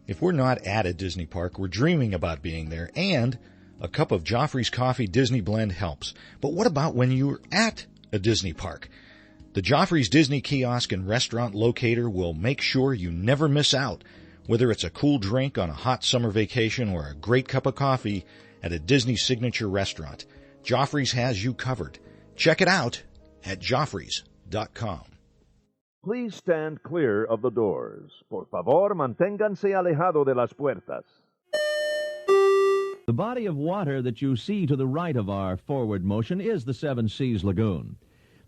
If we're not at a Disney park, we're dreaming about being there, and a cup of Joffrey's Coffee Disney Blend helps. But what about when you're at a Disney park? The Joffrey's Disney Kiosk and Restaurant Locator will make sure you never miss out, whether it's a cool drink on a hot summer vacation or a great cup of coffee at a Disney signature restaurant. Joffrey's has you covered. Check it out at Joffreys.com. Please stand clear of the doors. Por favor, manténganse alejado de las puertas. The body of water that you see to the right of our forward motion is the Seven Seas Lagoon.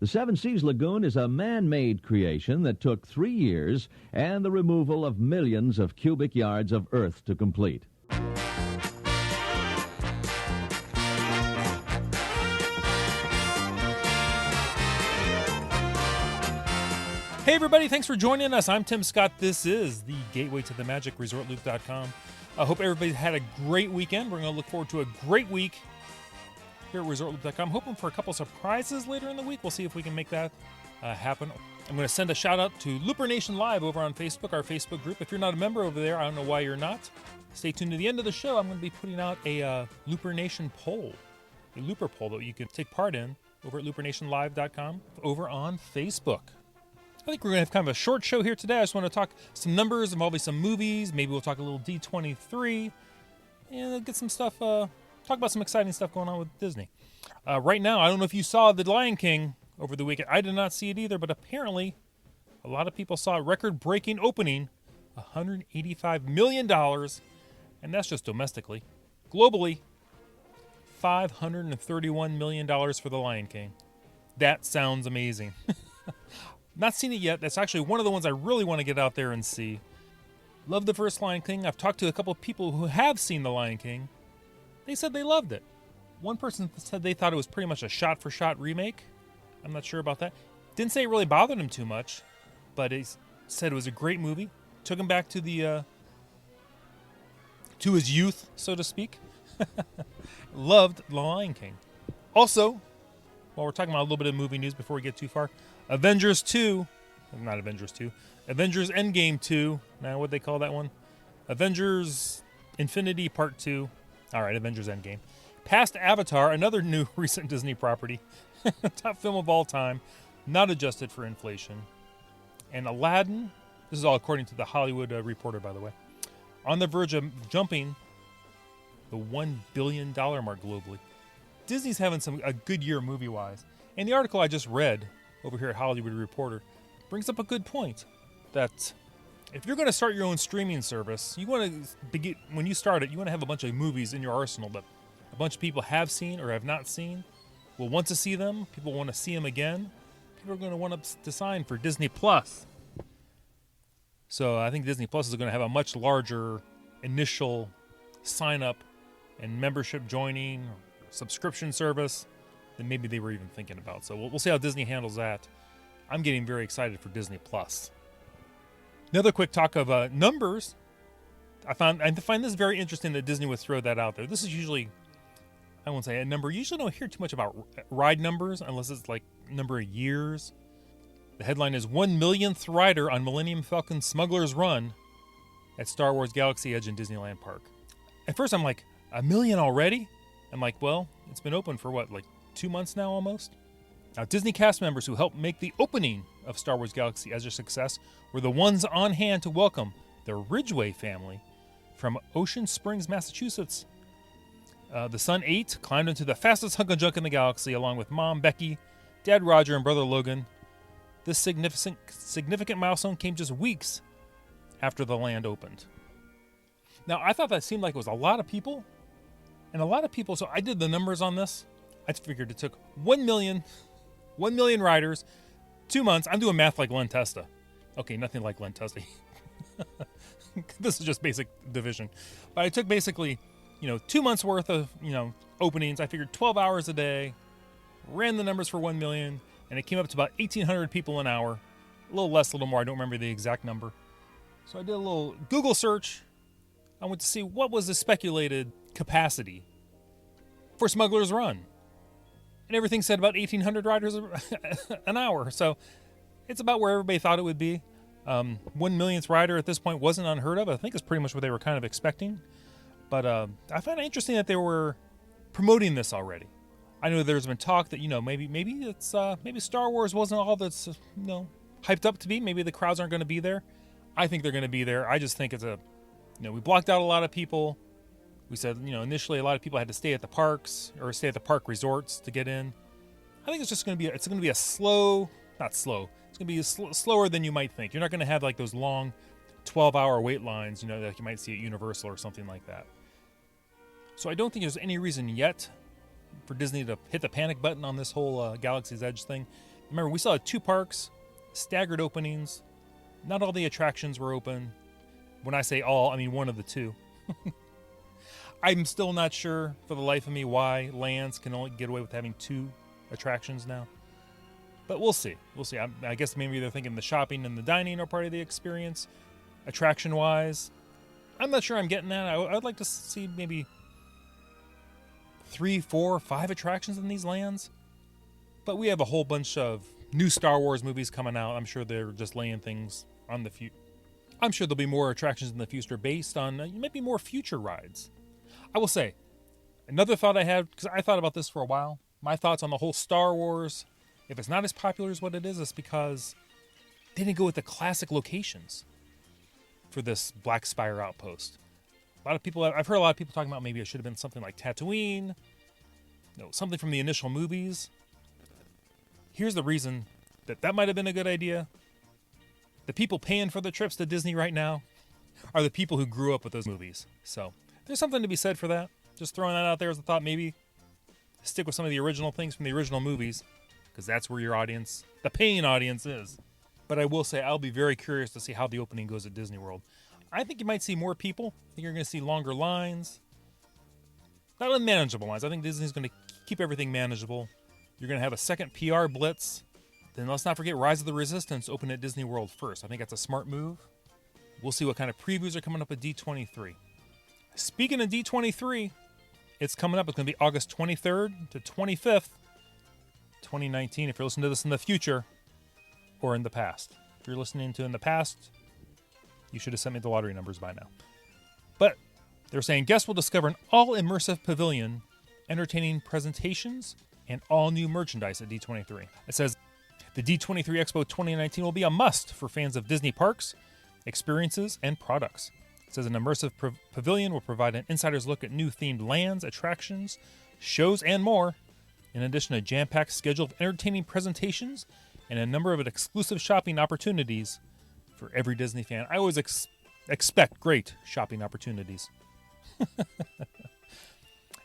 The Seven Seas Lagoon is a man-made creation that took 3 years and the removal of millions of cubic yards of earth to complete. Hey everybody, thanks for joining us. I'm Tim Scott. This is the Gateway to the Magic, ResortLoop.com. I hope everybody had a great weekend. We're going to look forward to a great week here at ResortLoop.com. Hoping for a couple surprises later in the week. We'll see if we can make that happen. I'm going to send a shout out to Looper Nation Live over on Facebook, our Facebook group. If you're not a member over there, I don't know why you're not. Stay tuned to the end of the show. I'm going to be putting out a Looper Nation poll, a Looper poll that you can take part in over at LooperNationLive.com over on Facebook. I think we're going to have kind of a short show here today. I just want to talk some numbers and probably some movies. Maybe we'll talk a little D23 and get some stuff, talk about some exciting stuff going on with Disney. Right now, I don't know if you saw The Lion King over the weekend. I did not see it either, but apparently a lot of people saw a record-breaking opening, $185 million, and that's just domestically. Globally, $531 million for The Lion King. That sounds amazing. Not seen it yet. That's actually one of the ones I really want to get out there and see. Love the first Lion King. I've talked to a couple of people who have seen The Lion King. They said they loved it. One person said they thought it was pretty much a shot-for-shot remake. I'm not sure about that. Didn't say it really bothered him too much, but he said it was a great movie. Took him back to the to his youth, so to speak. Loved The Lion King. Also, while we're talking about a little bit of movie news before we get too far, Avengers Endgame 2. Now, what'd they call that one? Avengers Infinity Part 2. All right, Avengers Endgame. Past Avatar, another new recent Disney property. Top film of all time, not adjusted for inflation. And Aladdin, this is all according to the Hollywood Reporter, by the way, on the verge of jumping the $1 billion mark globally. Disney's having a good year movie-wise. And the article I just read over here at Hollywood Reporter brings up a good point that if you're going to start your own streaming service, you want to begin, when you start it, you want to have a bunch of movies in your arsenal that a bunch of people have seen or have not seen, will want to see them, people want to see them again. People are going to want to sign for Disney Plus. So I think Disney Plus is going to have a much larger initial sign-up and membership joining, subscription service than maybe they were even thinking about. So we'll see how Disney handles that. I'm getting very excited for Disney Plus. Another quick talk of numbers. I find this very interesting that Disney would throw that out there. This is usually, I won't say a number. You usually don't hear too much about ride numbers unless it's like number of years. The headline is 1 millionth rider on Millennium Falcon Smuggler's Run at Star Wars Galaxy Edge in Disneyland Park. At first I'm like, 1 million already? I'm like, well, it's been open for what, like 2 months now almost? Now, Disney cast members who helped make the opening of Star Wars Galaxy Edge a success were the ones on hand to welcome the Ridgway family from Ocean Springs, Massachusetts. The son 8 climbed into the fastest hunk of junk in the galaxy along with Mom Becky, Dad Roger, and Brother Logan. This significant milestone came just weeks after the land opened. Now, I thought that seemed like it was a lot of people. And a lot of people, so I did the numbers on this. I figured it took 1 million riders, 2 months. I'm doing math like Len Testa. Okay, nothing like Len Testa. This is just basic division. But I took basically, 2 months worth of, openings. I figured 12 hours a day, ran the numbers for 1 million, and it came up to about 1,800 people an hour. A little less, a little more. I don't remember the exact number. So I did a little Google search. I went to see what was the speculated capacity for Smuggler's Run. And everything said about 1,800 riders an hour. So it's about where everybody thought it would be. 1 millionth rider at this point wasn't unheard of. I think it's pretty much what they were kind of expecting. But I find it interesting that they were promoting this already. I know there's been talk that, maybe it's maybe Star Wars wasn't all that's hyped up to be. Maybe the crowds aren't going to be there. I think they're going to be there. I just think it's we blocked out a lot of people. We said, initially a lot of people had to stay at the parks or stay at the park resorts to get in. I think it's just going to be a slow, not slow. It's going to be slower than you might think. You're not going to have like those long 12-hour wait lines, like you might see at Universal or something like that. So I don't think there's any reason yet for Disney to hit the panic button on this whole Galaxy's Edge thing. Remember, we saw 2 parks, staggered openings. Not all the attractions were open. When I say all, I mean one of the 2. I'm still not sure for the life of me why lands can only get away with having 2 attractions now. But we'll see. We'll see. I guess maybe they're thinking the shopping and the dining are part of the experience. Attraction-wise, I'm not sure I'm getting that. I'd like to see maybe 3, 4, 5 attractions in these lands. But we have a whole bunch of new Star Wars movies coming out. I'm sure they're just laying things on the future. I'm sure there'll be more attractions in the future based on maybe more future rides. I will say, another thought I had, because I thought about this for a while, my thoughts on the whole Star Wars, if it's not as popular as what it is, it's because they didn't go with the classic locations for this Black Spire outpost. I've heard a lot of people talking about maybe it should have been something like Tatooine, something from the initial movies. Here's the reason that might have been a good idea. The people paying for the trips to Disney right now are the people who grew up with those movies. So there's something to be said for that. Just throwing that out there as a thought. Maybe stick with some of the original things from the original movies, because that's where your audience, the paying audience, is. But I will say I'll be very curious to see how the opening goes at Disney World. I think you might see more people. I think you're going to see longer lines. Not unmanageable lines. I think Disney's going to keep everything manageable. You're going to have a second PR blitz. Then let's not forget Rise of the Resistance open at Disney World first. I think that's a smart move. We'll see what kind of previews are coming up at D23. Speaking of D23, it's coming up. It's going to be August 23rd to 25th, 2019. If you're listening to this in the future or in the past. If you're listening to in the past, you should have sent me the lottery numbers by now. But they're saying guests will discover an all-immersive pavilion, entertaining presentations, and all-new merchandise at D23. It says the D23 Expo 2019 will be a must for fans of Disney parks, experiences, and products. It says an immersive pavilion will provide an insider's look at new themed lands, attractions, shows, and more, in addition to a jam-packed schedule of entertaining presentations and a number of exclusive shopping opportunities for every Disney fan. I always expect great shopping opportunities.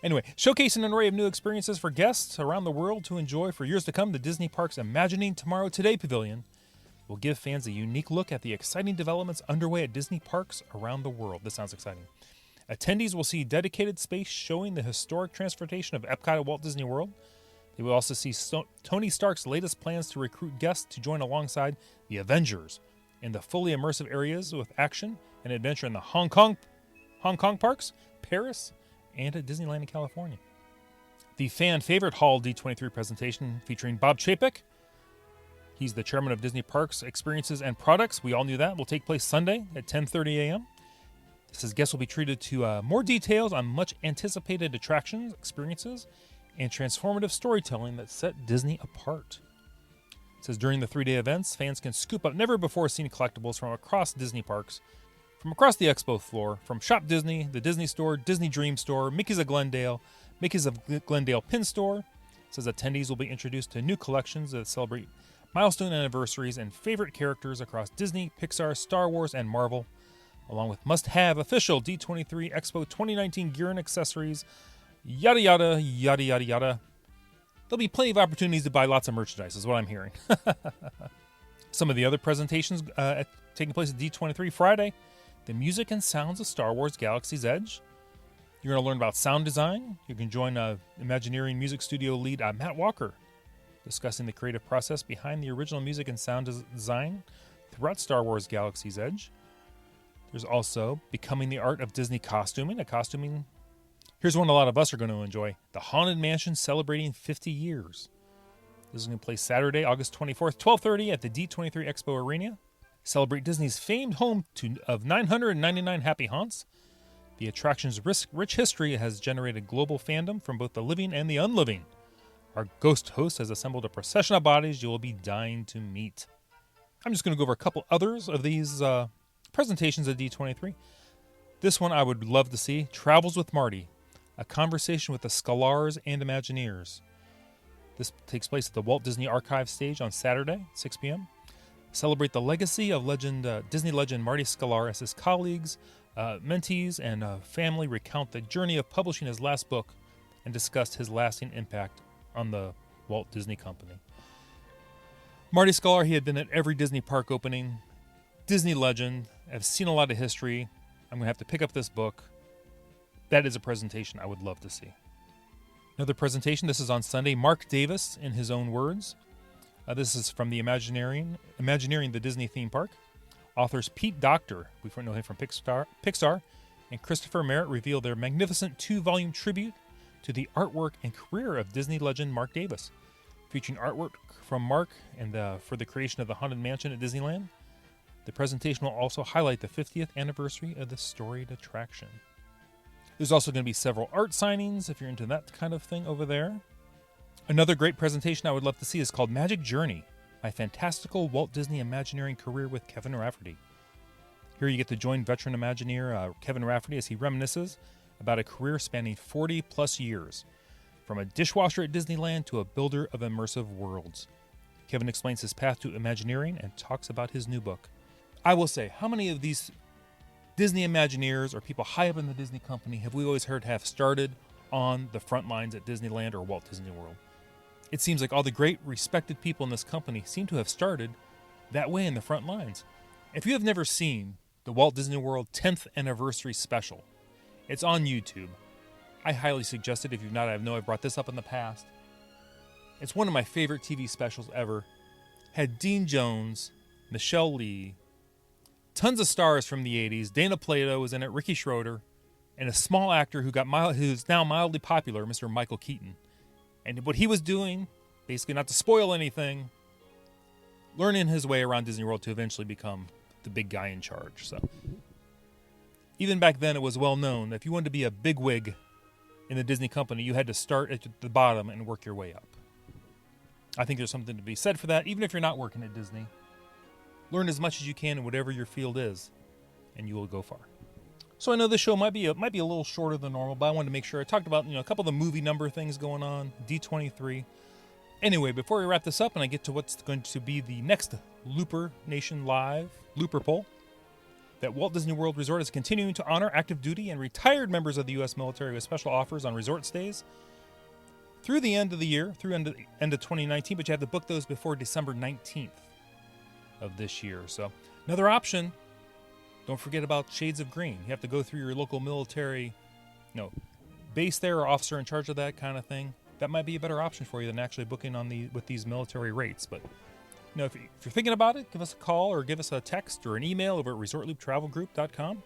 Anyway, showcasing an array of new experiences for guests around the world to enjoy for years to come, the Disney Parks Imagining Tomorrow Today Pavilion will give fans a unique look at the exciting developments underway at Disney parks around the world. This sounds exciting. Attendees will see dedicated space showing the historic transformation of Epcot at Walt Disney World. They will also see Tony Stark's latest plans to recruit guests to join alongside the Avengers in the fully immersive areas with action and adventure in the Hong Kong parks, Paris, and at Disneyland in California. The fan favorite Hall D23 presentation featuring Bob Chapek. He's the chairman of Disney Parks, Experiences, and Products. We all knew that. Will take place Sunday at 10:30 a.m. It says guests will be treated to more details on much anticipated attractions, experiences, and transformative storytelling that set Disney apart. It says during the 3-day events, fans can scoop up never-before-seen collectibles from across Disney parks, from across the expo floor, from Shop Disney, the Disney Store, Disney Dream Store, Mickey's of Glendale Pin Store. It says attendees will be introduced to new collections that celebrate milestone anniversaries and favorite characters across Disney, Pixar, Star Wars, and Marvel, along with must-have official D23 Expo 2019 gear and accessories, yada yada, yada yada yada. There'll be plenty of opportunities to buy lots of merchandise, is what I'm hearing. Some of the other presentations taking place at D23 Friday, the music and sounds of Star Wars Galaxy's Edge. You're going to learn about sound design. You can join Imagineering Music Studio lead Matt Walker, discussing the creative process behind the original music and sound design throughout Star Wars Galaxy's Edge. There's also Becoming the Art of Disney Costuming. Here's one a lot of us are going to enjoy. The Haunted Mansion celebrating 50 years. This is going to play Saturday, August 24th, 12:30 at the D23 Expo Arena. Celebrate Disney's famed home of 999 happy haunts. The attraction's rich history has generated global fandom from both the living and the unliving. Our ghost host has assembled a procession of bodies you will be dying to meet. I'm just going to go over a couple others of these presentations at D23. This one I would love to see. Travels with Marty, a conversation with the Scholars and Imagineers. This takes place at the Walt Disney Archive stage on Saturday, 6 p.m. Celebrate the legacy of Disney legend Marty Sklar as his colleagues, mentees, and family recount the journey of publishing his last book and discuss his lasting impact on the Walt Disney Company. Marty Sklar, he had been at every Disney park opening. Disney legend. I've seen a lot of history. I'm going to have to pick up this book. That is a presentation I would love to see. Another presentation, this is on Sunday. Mark Davis, in his own words. This is from the Imagineering the Disney Theme Park. Authors Pete Docter, we know him from Pixar, and Christopher Merritt reveal their magnificent 2-volume tribute to the artwork and career of Disney legend Mark Davis, featuring artwork from Mark and for the creation of the Haunted Mansion at Disneyland. The presentation will also highlight the 50th anniversary of the storied attraction. There's also going to be several art signings if you're into that kind of thing over there. Another great presentation I would love to see is called Magic Journey, My Fantastical Walt Disney Imagineering Career with Kevin Rafferty. Here you get to join veteran Imagineer Kevin Rafferty as he reminisces about a career spanning 40-plus years, from a dishwasher at Disneyland to a builder of immersive worlds. Kevin explains his path to Imagineering and talks about his new book. I will say, how many of these Disney Imagineers or people high up in the Disney company have we always heard have started on the front lines at Disneyland or Walt Disney World? It seems like all the great, respected people in this company seem to have started that way in the front lines. If you have never seen the Walt Disney World 10th Anniversary Special, it's on YouTube. I highly suggest it if you've not. I know I've brought this up in the past. It's one of my favorite TV specials ever. Had Dean Jones, Michelle Lee, tons of stars from the 80s. Dana Plato was in it, Ricky Schroeder, and a small actor who's now mildly popular, Mr. Michael Keaton. And what he was doing, basically not to spoil anything, learning his way around Disney World to eventually become the big guy in charge. So even back then, it was well known that if you wanted to be a bigwig in the Disney company, you had to start at the bottom and work your way up. I think there's something to be said for that, even if you're not working at Disney. Learn as much as you can in whatever your field is, and you will go far. So I know this show might be a little shorter than normal, but I wanted to make sure I talked about a couple of the movie number things going on, D23. Anyway, before we wrap this up and I get to what's going to be the next Looper Nation Live Looper Poll, that Walt Disney World Resort is continuing to honor active duty and retired members of the U.S. military with special offers on resort stays through the end of the year, through end of 2019, but you have to book those before December 19th of this year. So another option. Don't forget about Shades of Green. You have to go through your local military, base there or officer in charge of that kind of thing. That might be a better option for you than actually booking with these military rates. But if you're thinking about it, give us a call or give us a text or an email over at ResortLoop.com, and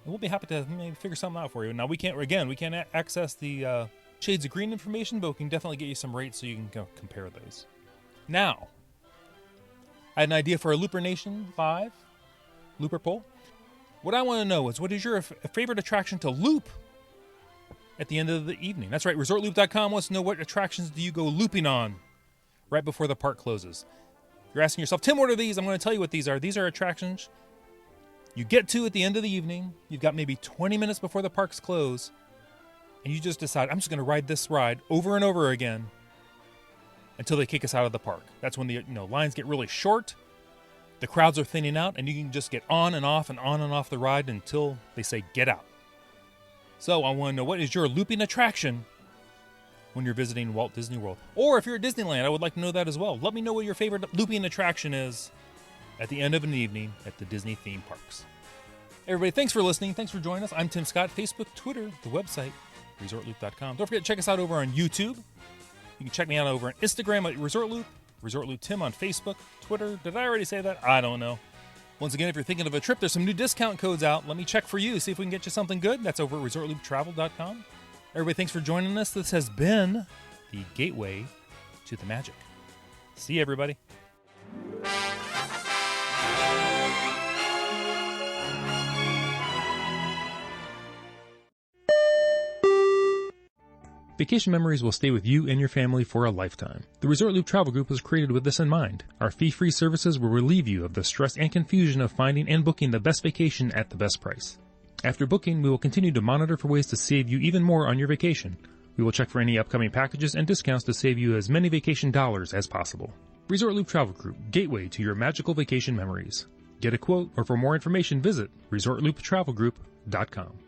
we'll be happy to maybe figure something out for you. Now we can't access the Shades of Green information, but we can definitely get you some rates so you can compare those. Now, I had an idea for a Looper Nation 5 Looper Poll. What I want to know is, what is your favorite attraction to loop at the end of the evening? That's right, ResortLoop.com wants to know what attractions do you go looping on right before the park closes. You're asking yourself, Tim, what are these? I'm going to tell you what these are. These are attractions you get to at the end of the evening. You've got maybe 20 minutes before the parks close, and you just decide, I'm just going to ride this ride over and over again until they kick us out of the park. That's when the lines get really short. The crowds are thinning out, and you can just get on and off the ride until they say, get out. So I want to know, what is your looping attraction when you're visiting Walt Disney World? Or if you're at Disneyland, I would like to know that as well. Let me know what your favorite looping attraction is at the end of an evening at the Disney theme parks. Everybody, thanks for listening. Thanks for joining us. I'm Tim Scott. Facebook, Twitter, the website, ResortLoop.com. Don't forget to check us out over on YouTube. You can check me out over on Instagram at ResortLoop. ResortLoop Tim on Facebook, Twitter. Did I already say that? I don't know. Once again, if you're thinking of a trip, there's some new discount codes out. Let me check for you, see if we can get you something good. That's over at ResortLoopTravel.com. Everybody, thanks for joining us. This has been the gateway to the magic. See you, everybody. Vacation memories will stay with you and your family for a lifetime. The Resort Loop Travel Group was created with this in mind. Our fee-free services will relieve you of the stress and confusion of finding and booking the best vacation at the best price. After booking, we will continue to monitor for ways to save you even more on your vacation. We will check for any upcoming packages and discounts to save you as many vacation dollars as possible. Resort Loop Travel Group, gateway to your magical vacation memories. Get a quote, or for more information, visit ResortLoop.com.